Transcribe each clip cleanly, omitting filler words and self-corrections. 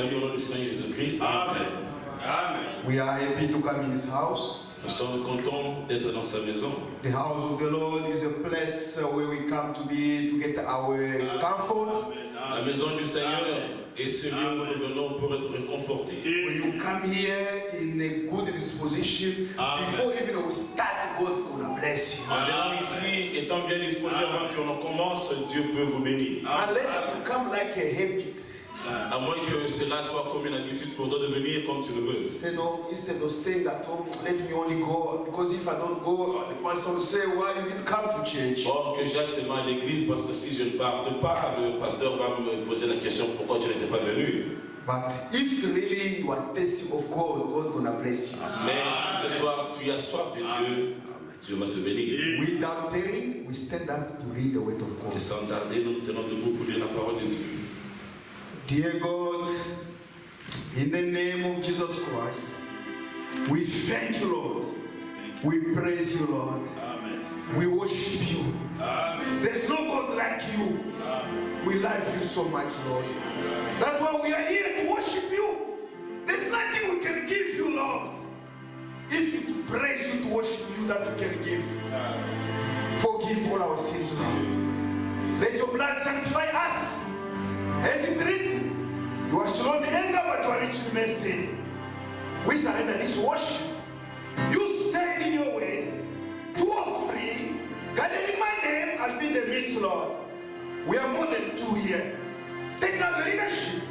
salue au nom du Seigneur Jésus-Christ. Amen. Amen. We are happy to come in his house. Nous sommes contents d'être dans sa maison. The house of the Lord is a place where we come to be to get our comfort. La maison du Seigneur est celui où nous venons pour être réconfortés. When you come here in a good disposition, before even we start, God gonna bless you. En venant ici, étant bien disposé avant qu'on commence, Dieu peut vous bénir. Unless you come like a habit. À moins que cela soit comme une habitude pour toi de venir comme tu le veux. Say no, instead of staying at home, let me only go. Because if I don't go, the pastor will say, why you didn't come to church? Or que j'aille seulement à l'église parce que si je ne parte pas, le pasteur va me poser la question pourquoi tu n'étais pas venu. But if really you are tasting of God, God gonna bless you. Mais si ce soir tu as soif de Dieu, Dieu va te bénir. Without tarrying, we stand up to read the word of Et God. sans tarder, nous nous tenons debout pour lire la parole de Dieu. Dear God, in the name of Jesus Christ, we thank you, Lord. We praise you, Lord. Amen. We worship you. Amen. There's no God like you. Amen. We love you so much, Lord. That's why we are here to worship you. There's nothing we can give you, Lord. If you to praise you, to worship you, that we can give. Forgive all our sins, Lord. Let your blood sanctify us. As it written, you are slow in anger, but you are rich in mercy. We surrender this worship. You said in your way, 2 or 3, gathered in my name, I'll be in the midst, Lord. We are more than 2 here. Take now the leadership.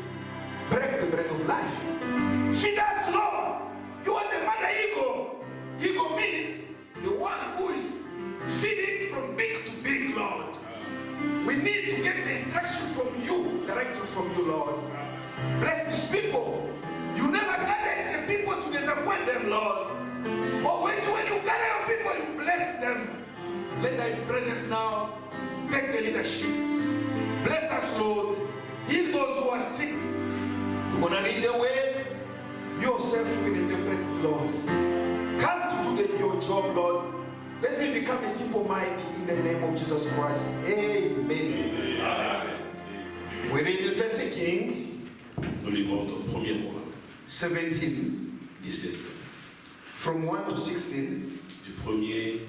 Break the bread of life. Feed us, Lord. You are the mother eagle. Eagle means the one who is feeding from big to big, Lord. We need to get the instruction from you, directly from you, Lord. Bless these people. You never gathered the people to disappoint them, Lord. Always when you gather your people, you bless them. Let thy presence now take the leadership. Bless us, Lord. Heal those who are sick. You're going to read the word. Yourself will interpret it, Lord. Come to do your job, Lord. Let me become a simple mind in the name of Jesus Christ. Amen. Amen. We read the first King. Nous livrons au premier roi, 17. 17, From 1 to 16. du 1er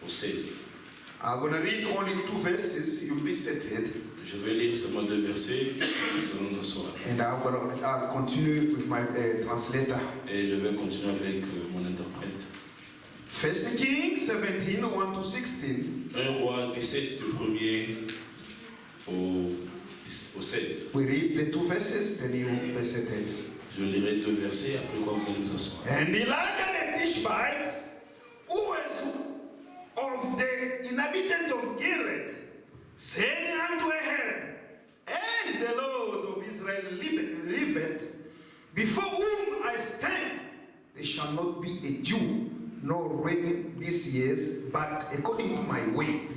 au 16. I'm going to read only 2 verses. You'll be seated. Je vais lire seulement 2 versets, nous allons nous asseoir. And I'll continue with my translator. Et je vais continuer avec mon interprète. First King 17, 1 to 16. 1 roi 17 du 1er au 16. We read the 2 verses, then you will be seated. Je lirai 2 versets, après quoi vous allez vous asseoir. And Elijah the Tishbite, who was of the inhabitant of Gilead, said unto Ahab, as the Lord of Israel liveth, before whom I stand, there shall not be a dew nor rain this year, but according to my word.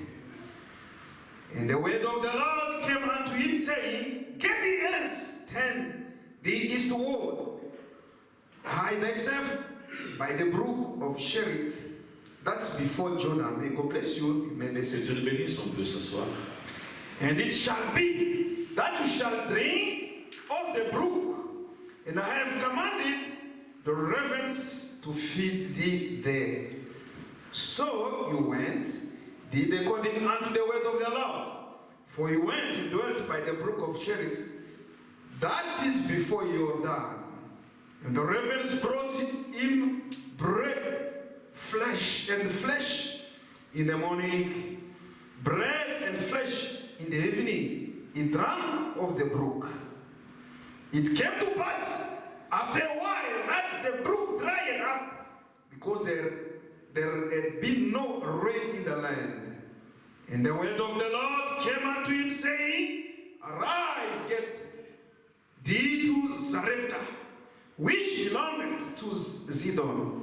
And the word of the Lord came unto him, saying, get thee hence, turn thee eastward, hide thyself by the brook of Cherith. That's before Jordan. May God bless you. May Que Dieu le bénisse, on peut s'asseoir. And it shall be that you shall drink of the brook, and I have commanded the ravens to feed thee there. So you went, did according unto the word of the Lord. For you went and dwelt by the brook of Cherith. That is before Jordan. And the ravens brought him bread, flesh in the morning, bread and flesh in the evening. He drank of the brook. It came to pass after a while that the brook dried up, because there had been no rain in the land. And the word of the Lord came unto him, saying, arise, get thee to Zarephath, which belongeth to Zidon.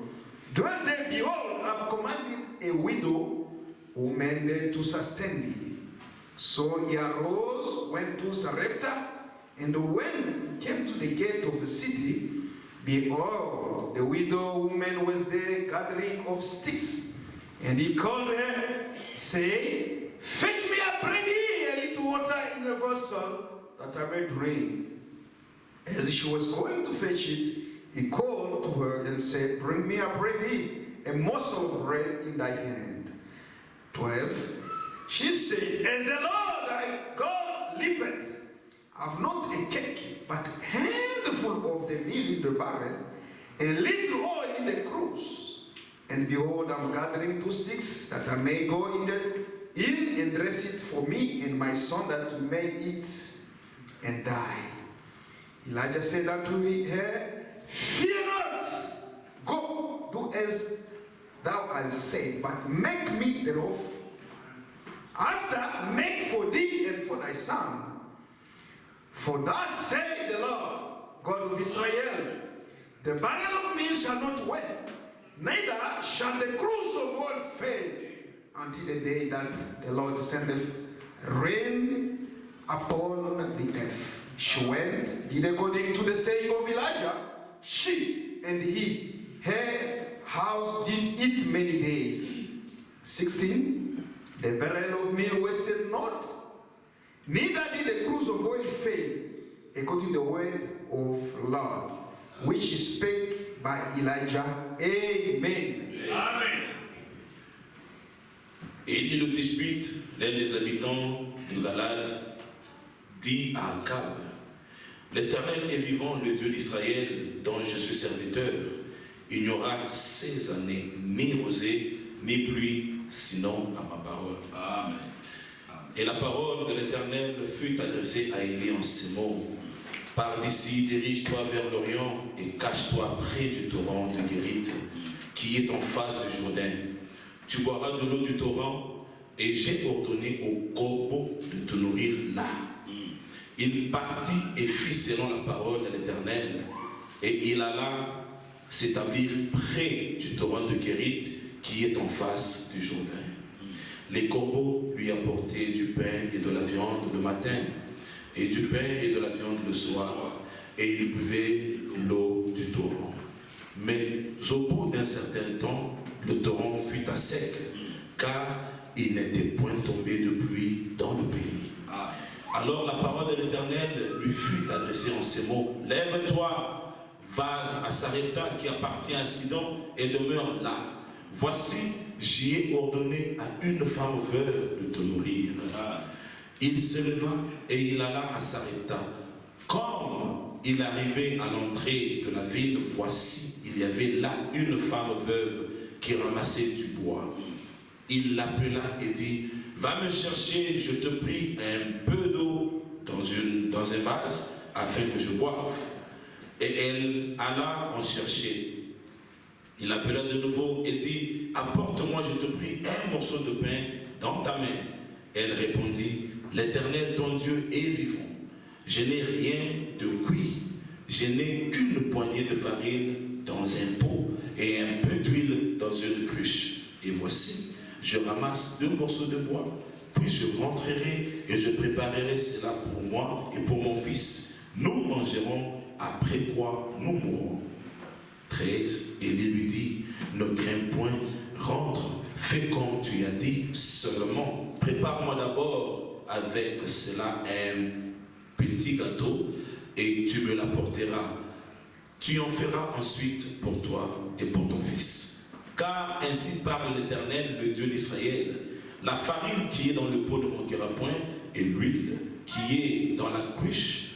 Dwell there, behold, I have commanded a widow woman to sustain thee. So he arose, went to Zarephath, and when he came to the gate of the city, behold, the widow woman was there gathering of sticks. And he called her, said, fetch me, I pray thee, a little water in a vessel, that I may drink. As she was going to fetch it, he called to her and said, "Bring me, I pray thee, a morsel of bread in thy hand." 12. She said, "As the Lord thy God liveth, I have not a cake, but a handful of the meal in the barrel, and a little oil in the cruse. And behold, I'm gathering 2 sticks, that I may go in and dress it for me and my son, that we may eat and die." Elijah said unto her, "Fear not, go, do as thou hast said, but make me thereof. After, make for thee and for thy son. For thus saith the Lord, God of Israel, the barrel of meal shall not waste, neither shall the cruse of oil fail, until the day that the Lord sendeth rain upon the earth." She went, did according to the saying of Elijah. She and he, her house did eat many days. 16. The barrel of meal wasted not, neither did the cruse of oil fail, according to the word of Lord, which he spake by Elijah. Amen. Amen. Élie le Tishbite, l'un des habitants de Galade, dit à Akab: L'Éternel est vivant, le Dieu d'Israël, dont je suis serviteur. Il n'y aura ces années ni rosée, ni pluie, sinon à ma parole. Amen. Et la parole de l'Éternel fut adressée à Élie en ces mots: Pars d'ici, dirige-toi vers l'Orient et cache-toi près du torrent de Guérite, qui est en face du Jourdain. Tu boiras de l'eau du torrent, et j'ai ordonné au corbeau de te nourrir là. Il partit et fit selon la parole de l'Éternel, et il alla s'établir près du torrent de Guérite, qui est en face du Jourdain. Les corbeaux lui apportaient du pain et de la viande le matin, et du pain et de la viande le soir, et il buvait l'eau du torrent. Mais au bout d'un certain temps, le torrent fut à sec, car il n'était point tombé de pluie dans le pays. Alors la parole de l'Éternel lui fut adressée en ces mots: Lève-toi, va à Sarepta qui appartient à Sidon et demeure là. Voici, j'y ai ordonné à une femme veuve de te nourrir. Il se leva et il alla à Sarepta. Comme il arrivait à l'entrée de la ville, voici, il y avait là une femme veuve qui ramassait du bois. Il l'appela et dit: Va me chercher, je te prie, un peu d'eau dans un vase, afin que je boive. Et elle alla en chercher. Il l'appela de nouveau et dit: Apporte-moi, je te prie, un morceau de pain dans ta main. Elle répondit: L'Éternel ton Dieu est vivant. Je n'ai rien de cuit. Je n'ai qu'une poignée de farine dans un pot et un peu d'huile dans une cruche. Et voici, je ramasse 2 morceaux de bois, puis je rentrerai et je préparerai cela pour moi et pour mon fils. Nous mangerons, après quoi nous mourrons. 13. Élie lui dit: Ne crains point, rentre, fais comme tu as dit, seulement prépare-moi d'abord avec cela un petit gâteau et tu me l'apporteras. Tu en feras ensuite pour toi et pour ton fils. Car ainsi parle l'Éternel, le Dieu d'Israël: la farine qui est dans le pot ne manquera point, et l'huile qui est dans la cruche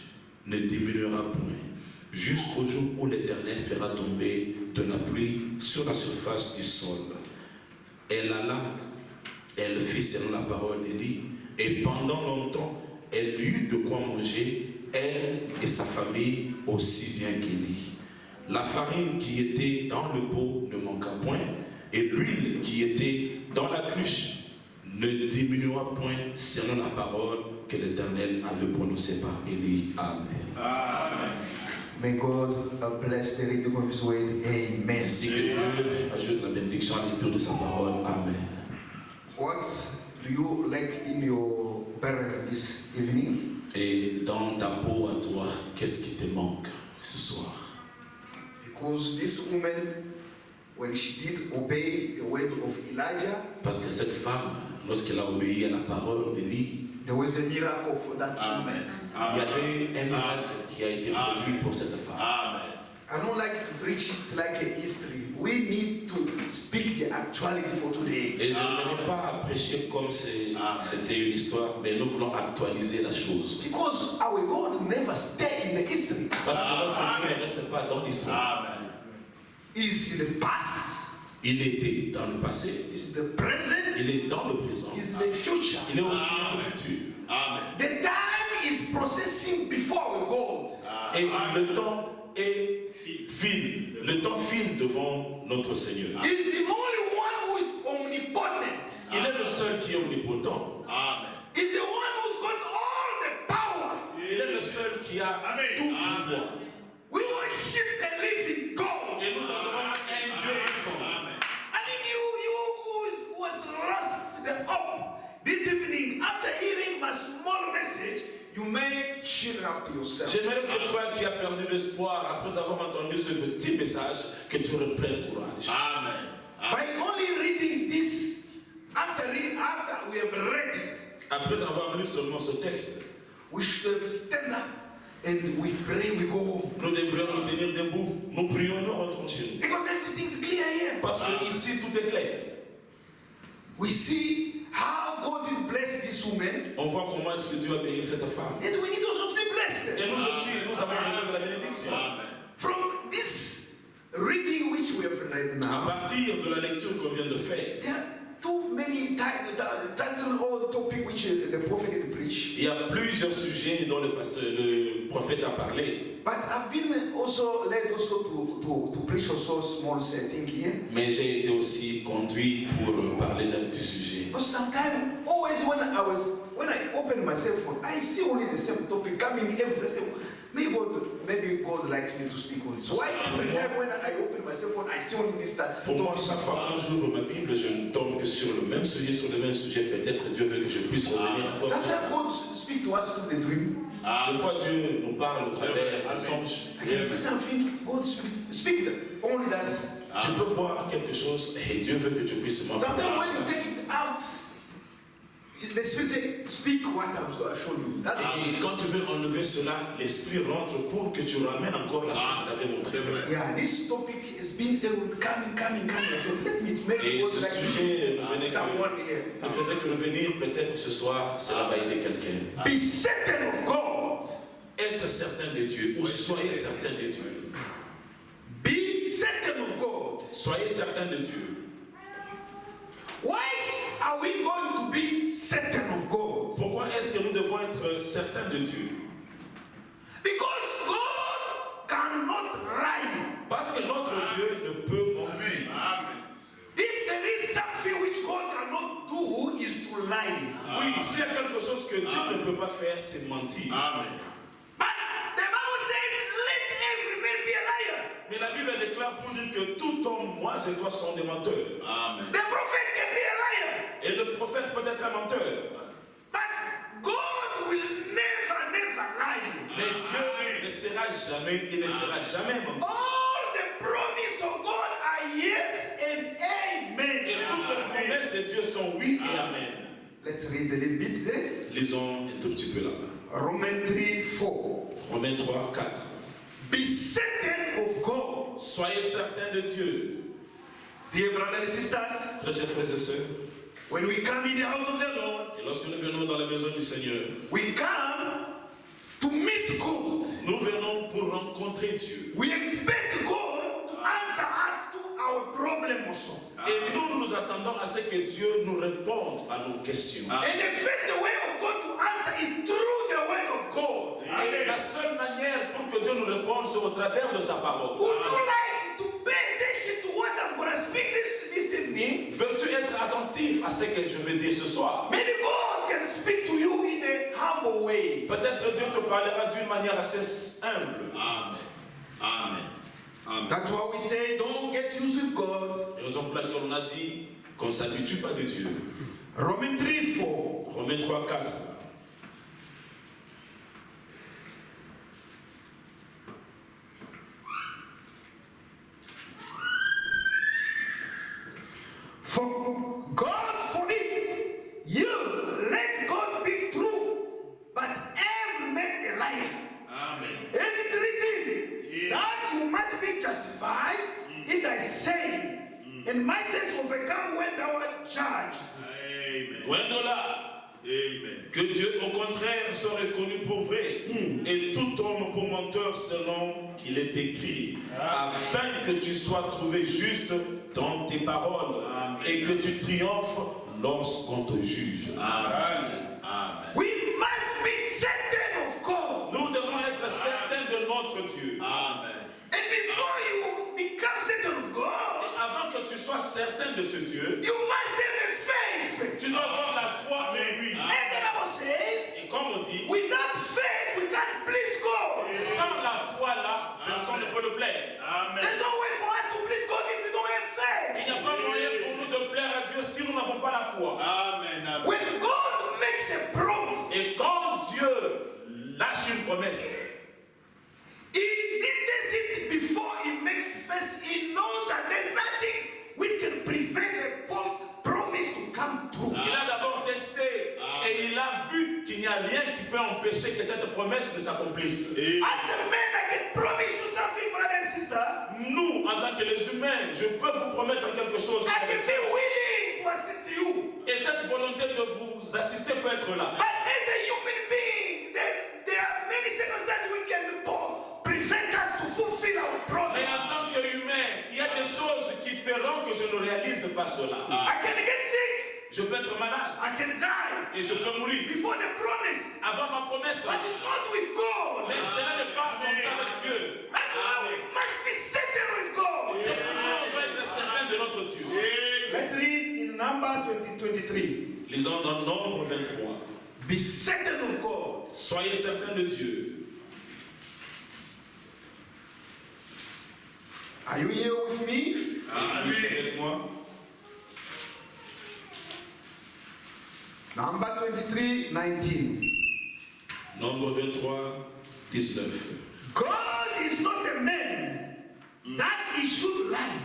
ne diminuera point, jusqu'au jour où l'Éternel fera tomber de la pluie sur la surface du sol. Elle alla, elle fit selon la parole d'Élie, et pendant longtemps, elle eut de quoi manger, elle et sa famille aussi bien qu'Élie. La farine qui était dans le pot ne manqua point, et l'huile qui était dans la cruche ne diminua point, selon la parole que l'Éternel avait prononcée par Élie. Amen. Amen. May God bless the reading of His word. Amen. Ainsi que Dieu ajoute la bénédiction à la lecture de sa parole. Amen. What do you lack in your barrel this evening? Et dans ta peau à toi, qu'est-ce qui te manque ce soir? Because this woman, when she did obey the word of Elijah, Parce que cette femme, lorsqu'elle a obéi à la parole d'Élie, there was a miracle for that Amen. woman. Il y avait un miracle qui a été produit pour cette femme. Amen. I don't like to preach it like a history. We need to speak the actuality for today. Et je n'aimerais pas prêcher comme c'était une histoire, mais nous voulons actualiser la chose. Because our God never stay in the history. Parce que notre Dieu ne reste pas dans l'histoire. Amen. He's in the past. Il était dans le passé, He's in the present. il est dans le présent, He's in the future. il est aussi dans le futur. Amen. The time is processing before our God. Et le temps est file. Le temps file devant notre Seigneur. He's the only one who is omnipotent. Il est le seul qui est omnipotent. Amen. He's the one who's got all the power. Il est le seul qui a tout pouvoir. We worship the living God. Et nous adorons un Dieu vivant. Amen. I think you who was lost the hope this evening after hearing my small message, you may cheer up yourself. J'aimerais que toi qui as perdu l'espoir après avoir entendu ce petit message, que tu reprennes courage. Amen. By only reading this, after we have read it, Après avoir lu seulement ce texte, we should have stand up and we pray, we go home. nous devrions nous tenir debout. Nous prions, nous rentrons chez nous. Because everything's clear here. Parce que ici tout est clair. We see how God did bless this woman, On voit comment est-ce que Dieu a béni cette femme. and we need also to be blessed. Et nous aussi, nous avons besoin de la bénédiction. Amen. From this reading which we have read À now, partir de la lecture qu'on vient de faire, there are too many titles or topic which the prophet had preached. il y a plusieurs sujets dont le prophète a parlé. But I've been also led also to preach also small thing here. Mais j'ai été aussi conduit pour parler d'un petit sujet. Because sometimes, always when I open my cell phone, I see only the same topic coming every day. Maybe God likes me to speak on this. Why every time when I open my cell phone, I see only this Pour moi, topic? chaque fois quand j'ouvre ma Bible, je ne tombe que sur le même sujet, Peut-être Dieu veut que je puisse revenir encore. Sometimes God speaks to us through the dream. Des fois, Dieu nous parle au travers un songe. I can see something. God speak only that. Tu peux voir quelque chose et Dieu veut que tu puisses m'en Sometimes parler. when you take it out, the Spirit says, speak what I've shown you. That Et quand tu veux enlever cela, l'Esprit rentre pour que tu ramènes encore la chose que tu avais C'est vrai. montrée. yeah, this topic has been coming. I said, let me make Et God ce like sujet someone here. ne faisait que revenir peut-être ce soir, c'est la veille de quelqu'un. Be certain of God. Être certain de Dieu, ou soyez certain de Dieu. Be certain of God. Soyez certain de Dieu. Why are we going to be certain of God? Pourquoi est-ce que nous devons être certains de Dieu? Because God cannot lie. Parce que notre Dieu ne peut mentir. Amen. If there is something which God cannot do, is to lie. Oui, s'il y a quelque chose que Dieu ne peut pas faire, c'est mentir. Amen. But the Bible says, let every man be a liar. Mais la Bible déclare pour dire que tout homme, moi et toi, sont des menteurs. Amen. The prophet can be a liar. Et le prophète peut être un menteur. But God will never lie. Mais Dieu ne sera jamais, il ne sera jamais menteur. All the promises of God are yes and Et amen. toutes les promesses de Dieu sont oui et amen. Let's read a little bit there. Lisons un tout petit peu là-bas. Romans 3:4. Romains 3, 4. Be certain of God. Soyez certains de Dieu. Dear brothers and sisters, Très chers frères et sœurs, when we come in the house of the Lord, et lorsque nous venons dans la maison du Seigneur, we come to meet God. nous venons pour rencontrer Dieu. We expect God to answer us to our problem also. Et nous nous attendons à ce que Dieu nous réponde à nos questions. And the first way of God to answer is through the word of God. Et la seule manière pour que Dieu nous réponde, c'est au travers de sa parole. Would you like to pay attention to what I'm going to speak this evening? Veux-tu être attentif à ce que je vais dire ce soir? Maybe God can speak to you in a humble way. Peut-être Dieu te parlera d'une manière assez humble. Amen. Amen. Amen. That's why we say don't get used with God. Et raison pour laquelle on a dit qu'on ne s'habitue pas de Dieu. Romans 3:4. Romains 3, 4. For God forbid you let God be true, but every man and might has overcome when thou art judged. Amen. Loin de là. Amen. Que Dieu, au contraire, soit reconnu pour vrai et tout homme pour menteur selon qu'il est écrit, afin que tu sois trouvé juste dans tes paroles et que tu triomphes lorsqu'on te juge. Amen. Amen. We must be certain of God. Nous devons être certains de notre Dieu. Amen. And before you become certain of God, Avant que tu sois certain de ce Dieu, you must have a faith. tu dois avoir la foi en lui. And the Bible says, Et comme on dit, without faith, we can't please God. sans la foi là, personne ne peut le plaire. Amen. There's no way for us to please God if we don't have Il faith. n'y a pas moyen pour nous de plaire à Dieu si nous n'avons pas la foi. Amen. Amen. When God makes a promise, Et quand Dieu lâche une promesse, He does it before He makes first. He knows that there's nothing which can prevent the promise to come true. il a d'abord testé et il a vu qu'il n'y a rien qui peut empêcher que cette promesse ne s'accomplisse. As a man, I can promise you something, brother and sister. Nous, en tant que les humains, je peux vous promettre quelque chose. I can be willing to assist you. Et cette volonté de vous assister peut être là. But as a human being, there are many circumstances which can prevent us to fulfill our Mais promise. en tant qu'humain, il y a des choses qui feront que je ne réalise pas cela. I can get sick. Je peux être malade I can die et je peux mourir before the promise. avant ma promesse. But it's not with God. Mais cela n'est pas comme ça avec Dieu. That's why we must be certain with God. C'est pourquoi on doit être certain de notre Dieu. Let's read in Number 20:23. Lisons dans Nombre 23. Be certain of God. Soyez certains de Dieu. Are you here with me? Êtes-vous ici avec moi? Number 23:19. Nombre 23, 19. God is not a man that he should lie,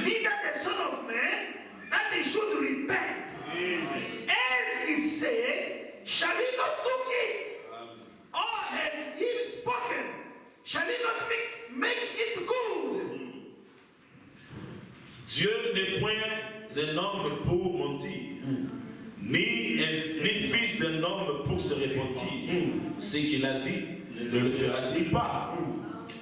neither the Son of Man that he should repent. As he said, shall he not do it? Or had he spoken, shall he not make it good? Dieu n'est point un homme pour mentir, ni fils d'un homme pour se repentir. Ce qu'il a dit, ne le fera-t-il pas?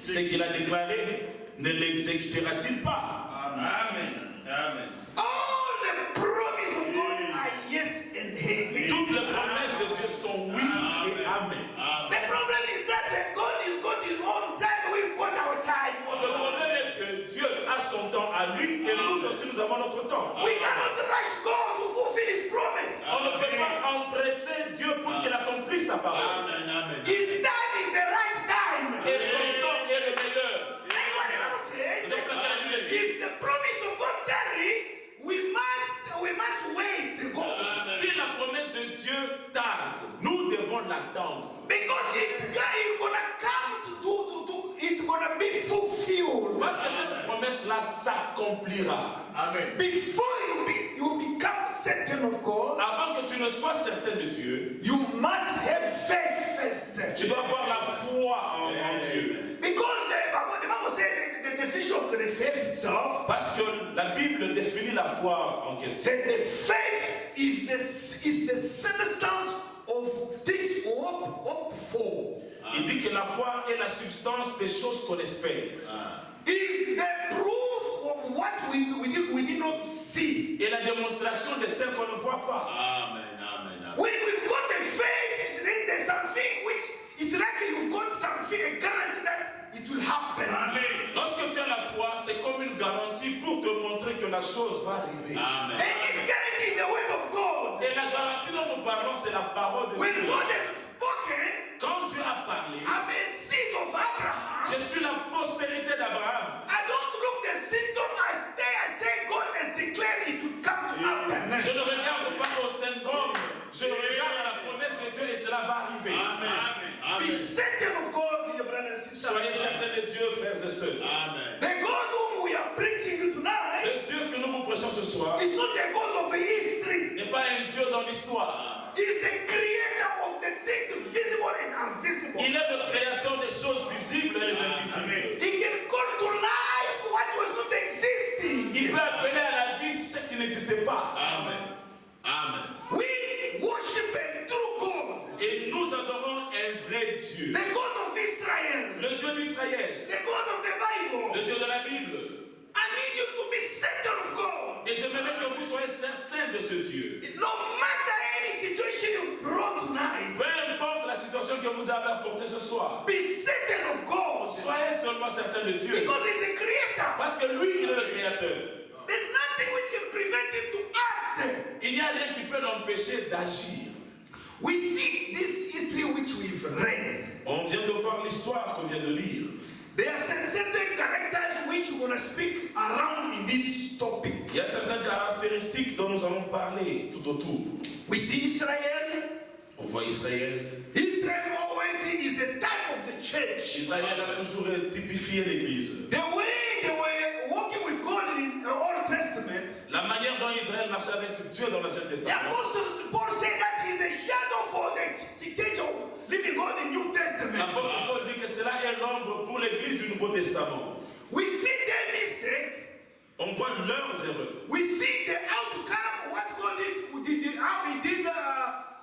Ce qu'il a déclaré, ne l'exécutera-t-il pas? Amen. Amen. All the promises of God are yes and amen. Toutes les promesses de Dieu sont oui et amen. The problem is that God has got his own time, we've got our time Le also. problème est que Dieu a son temps à lui et nous aussi nous avons notre temps. We cannot rush God to fulfill his promise. On ne peut pas empresser Dieu pour qu'il accomplisse sa parole. Amen. Amen. His time is the right time. Et son temps est le meilleur. And what the Bible says, if the promise of God tarry, we must wait to go. Si la promesse de Dieu tarde, nous devons l'attendre. Because it's gonna come it's gonna be fulfilled. Parce que cette promesse-là s'accomplira. Amen. Before you become certain of God, Avant que tu ne sois certain de Dieu, you must have faith first. tu dois avoir la foi en Dieu. Because the Bible said the definition of the faith itself, Parce que la Bible définit la foi en question. said the faith is the substance of things hoped for. Il dit que la foi est la substance des choses qu'on espère. Is the proof of what we did not see. Et la démonstration de celles qu'on ne voit pas. Amen. Amen. Amen. When we've got the faith, then there's something which it's like you've got something, a guarantee that it will happen. Amen. Lorsque tu as la foi, c'est comme une garantie pour te montrer que la chose va arriver. Amen. And this guarantee is the word of God. Et la garantie dont nous parlons, c'est la parole de When Dieu. God has spoken, Quand Dieu a parlé, I'm a seed of Abraham. je suis la postérité d'Abraham. I don't look the symptom, I say God has declared it will come to happen. Je ne regarde pas au syndrome, je regarde à la promesse de Dieu et cela va arriver. Amen. Be Amen. certain of God, dear brothers and sisters. Soyez certains de Dieu, frères et sœurs. Amen. The God whom we are preaching you tonight Le Dieu que nous vous prêchons ce soir is not the God of history. n'est pas un Dieu dans l'histoire. He is the creator of the things visible and invisible. Il est le créateur des choses visibles et les invisibles. He can call to life what was not existing. Il peut appeler pas. Amen. Amen. We worship a true God, Et nous adorons un vrai Dieu. the God of Israel, Le Dieu d'Israël, the God of the Bible. le Dieu de la Bible. I need you to be certain of God. Et j'aimerais que vous soyez certains de ce Dieu. No matter any situation you've brought tonight, Peu importe la situation que vous avez apportée ce soir, be certain of God. soyez seulement certains de Dieu. Because He's a creator. Parce que lui, il est le Créateur. There's nothing which can prevent Him to act. Il n'y a rien qui peut l'empêcher d'agir. We see this history which we've read. On vient de voir l'histoire qu'on vient de lire. There are certain characters which we're going to speak around in this topic. Il y a certaines caractéristiques dont nous allons parler tout autour. We see Israel. On voit Israël. Israel always is a type of the church. Israël a toujours typifié l'Église. The way they were walking with God in the Old Testament, La manière dont Israël marchait avec Dieu dans l'Ancien the Testament. Apostle Paul said that is a shadow for the church of living God in New Testament. L'apôtre Paul dit que cela est l'ombre pour l'Église du Nouveau Testament. We see their mistake. On voit leurs erreurs. We see the outcome, what God did how He did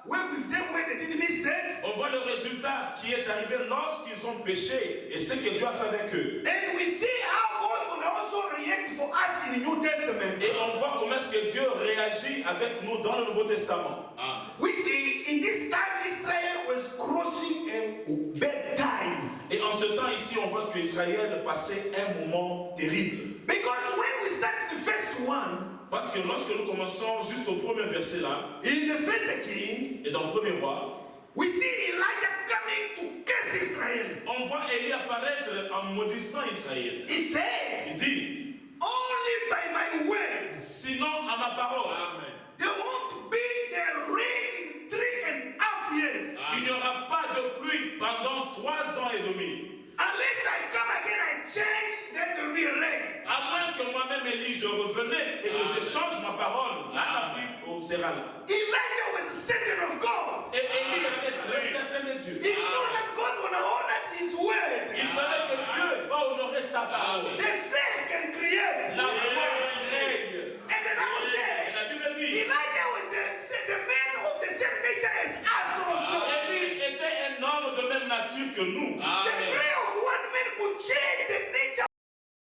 work with them when they did mistake. On voit le résultat qui est arrivé lorsqu'ils ont péché et ce que Dieu a fait avec eux. And we see how God will also react for us in the New Testament. Et on voit comment est-ce que Dieu réagit avec nous dans le Nouveau Testament. We see in this time Israel was crossing a bad time. Et en ce temps ici, on voit qu'Israël passait un moment terrible. Because when we start in verse 1, Parce que lorsque nous commençons juste au premier verset là, in the first king, et dans le premier roi, we see Elijah coming to curse Israel. on voit Élie apparaître en maudissant Israël. He said, Il dit, only by my word, sinon à ma parole, Amen. there won't be the rain in 3.5 years. il n'y aura pas de pluie pendant 3 ans et demi. Unless I come again and change, then there will be rain. À moins que moi-même, Élie, je revenais et que je change ma parole, là, la pluie sera là. Elijah was certain of God. Et Élie était très certain de Dieu. He knows that God will honor His word. Il savait que Dieu va honorer sa parole. The